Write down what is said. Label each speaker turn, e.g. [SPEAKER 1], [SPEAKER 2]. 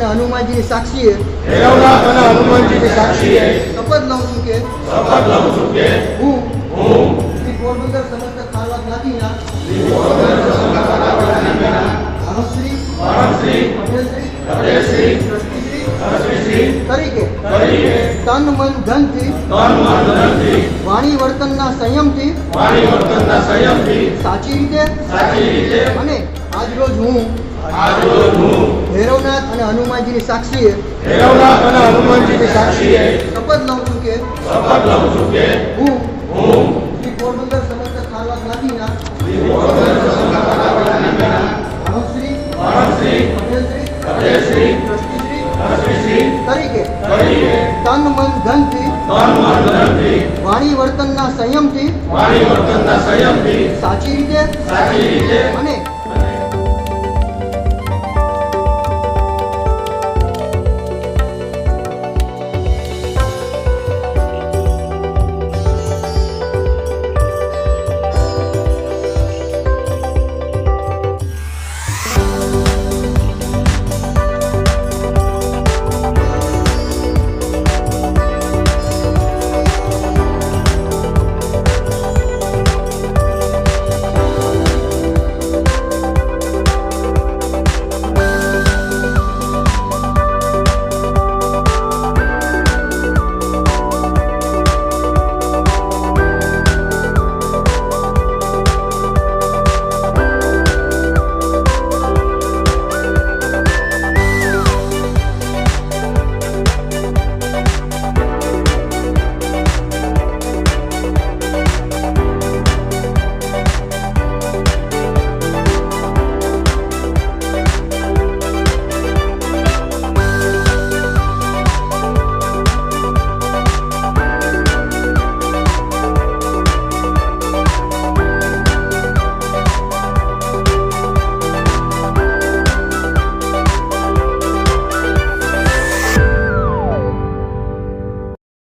[SPEAKER 1] હનુમાનજીની સાક્ષીએ
[SPEAKER 2] ભૈરવનાથ અને હનુમાનજીની સાક્ષીએ
[SPEAKER 1] શપથ લઉં છું કે હું શ્રી પોરબંદર સમસ્ત ખારવા જ્ઞાતિના મહંતશ્રી પટેલશ્રી ટ્રસ્ટીશ્રી તરીકે તન મન ધનથી વાણી વર્તનના સંયમથી સાચી રીતે અને આજરોજ હું ભૈરવનાથ અને હનુમાનજીની સાક્ષીએ શપથ લઉં છું કે હું શ્રી પોરબંદર સમસ્ત ખારવા જ્ઞાતિના મહંતશ્રી પટેલશ્રી ટ્રસ્ટીશ્રી તરીકે તન મન ધનથી વાણી વર્તનના સંયમથી સાચી રીતે અને